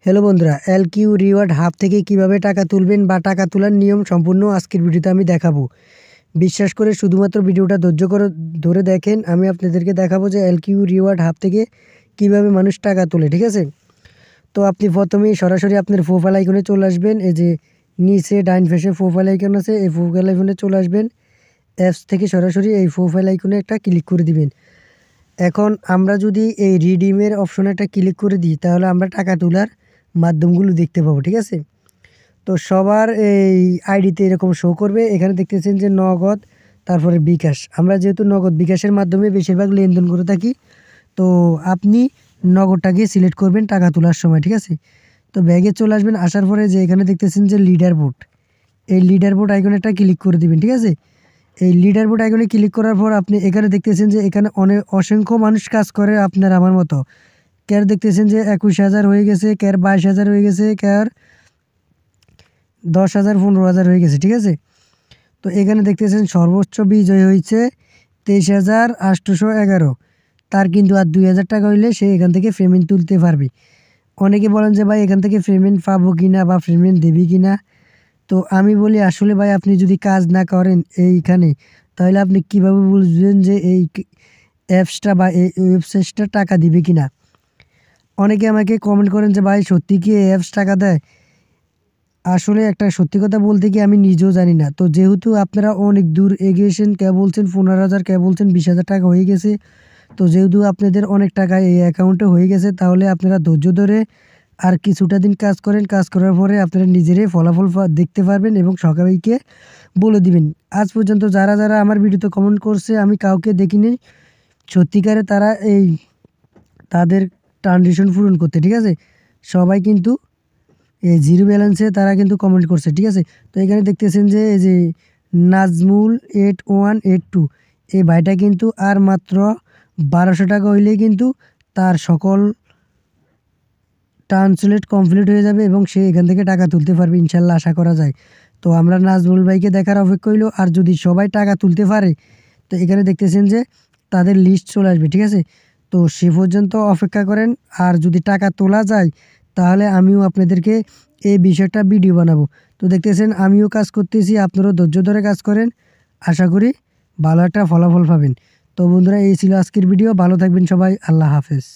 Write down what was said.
Hello বন্ধুরা, এলকিউ reward hub থেকে কিভাবে টাকা তুলবেন বা টাকা তোলার নিয়ম সম্পূর্ণ আজকের ভিডিওতে আমি দেখাবো। বিশ্বাস করে শুধুমাত্র ভিডিওটা ধৈর্য করে ধরে দেখেন। আমি আপনাদেরকে দেখাবো যে এলকিউ রিওয়ার্ড হাব থেকে কিভাবে মানুষ টাকা তোলে, ঠিক আছে? তো আপনি প্রথমেই সরাসরি আপনার প্রোফাইল আইকনে চলে আসবেন। এই যে নিচে ডাইন পাশে প্রোফাইল আইকন আছে, এই প্রোফাইল আইকনে চলে আসবেন। অ্যাপস থেকে সরাসরি এই প্রোফাইল আইকনে একটা ক্লিক করে দিবেন। এখন আমরা যদি এই রিডিমের অপশনে একটা ক্লিক করে দিই, তাহলে আমরা টাকা তোলার মাধ্যমগুলো দেখতে পাবো, ঠিক আছে? তো সবার এই আইডিতে এরকম শো করবে। এখানে দেখতেছেন যে নগদ, তারপরে বিকাশ। আমরা যেহেতু নগদ বিকাশের মাধ্যমে বেশিরভাগ লেনদেন করে থাকি, তো আপনি নগদটাকে সিলেক্ট করবেন টাকা তোলার সময়, ঠিক আছে? তো ব্যাগে চলে আসবেন। আসার পরে যে এখানে দেখতেছেন যে লিডার বোর্ড, এই লিডার বোর্ড আইকনে একটা ক্লিক করে দিবেন, ঠিক আছে? এই লিডার বোর্ড আইকনে ক্লিক করার পর আপনি এখানে দেখতেছেন যে এখানে অসংখ্য মানুষ কাজ করে আপনার আমার মতো। কেয়ার দেখতেছেন যে 21,000 হয়ে গেছে, কেয়ার 22,000 হয়ে গেছে, কেয়ার 10,000 15,000 হয়ে গেছে, ঠিক আছে? তো এখানে দেখতেছেন সর্বোচ্চ বিজয় হয়েছে 23,811। তার কিন্তু আর 2,000 টাকা হইলে সে এখান থেকে পেমেন্ট তুলতে পারবে। অনেকে বলেন যে ভাই এখান থেকে পেমেন্ট পাবো কিনা বা পেমেন্ট দেবে কিনা। তো আমি বলি আসলে ভাই আপনি যদি কাজ না করেন এইখানে, তাহলে আপনি কিভাবে বুঝবেন যে এই অ্যাপসটা বা এই ওয়েবসাইটটা টাকা দিবে কিনা? অনেকে আমাকে কমেন্ট করেন যে ভাই সত্যি কি এই অ্যাপস টাকা দেয়? আসলে একটা সত্যি কথা বলতে কি আমি নিজেও জানি না। তো যেহেতু আপনারা অনেক দূর এগিয়েছেন, কেউ বলছেন 15,000, কেউ বলছেন 20,000 টাকা হয়ে গেছে। তো যেহেতু আপনাদের অনেক টাকা এই অ্যাকাউন্টে হয়ে গেছে, তাহলে আপনারা ধৈর্য ধরে আর কিছুটা দিন কাজ করেন। কাজ করার পরে আপনারা নিজেরাই ফলাফল দেখতে পারবেন এবং সবাইকে বলে দিবেন। আজ পর্যন্ত যারা আমার ভিডিওতে কমেন্ট করছে আমি কাউকে দেখিনি সত্যিকারে তারা এই তাদের ট্রানজিশন পূরণ করতে, ঠিক আছে? সবাই কিন্তু এই জিরো ব্যালেন্সে তারা কিন্তু কমেন্ট করছে, ঠিক আছে? তো এখানে দেখতেছেন যে এই যে নাজমুল 8182, এই ভাইটা কিন্তু আর মাত্র 1200 টাকা হইলেই কিন্তু তার সকল ট্রান্সলেট কমপ্লিট হয়ে যাবে এবং সে এখান থেকে টাকা তুলতে পারবে ইনশাল্লাহ, আশা করা যায়। তো আমরা নাজমুল ভাইকে দেখার অপেক্ষা হইল। আর যদি সবাই টাকা তুলতে পারে, তো এখানে দেখতেছেন যে তাদের লিস্ট চলে আসবে, ঠিক আছে? তো সে পর্যন্ত অপেক্ষা করেন। আর যদি টাকা তোলা যায়, তাহলে আমিও আপনাদেরকে এই বিষয়টা ভিডিও বানাবো। তো দেখতেছেন আমিও কাজ করতেছি, আপনারাও ধৈর্য ধরে কাজ করেন। আশা করি ভালো একটা ফলাফল পাবেন। তো বন্ধুরা, এই ছিল আজকের ভিডিও। ভালো থাকবেন সবাই। আল্লাহ হাফেজ।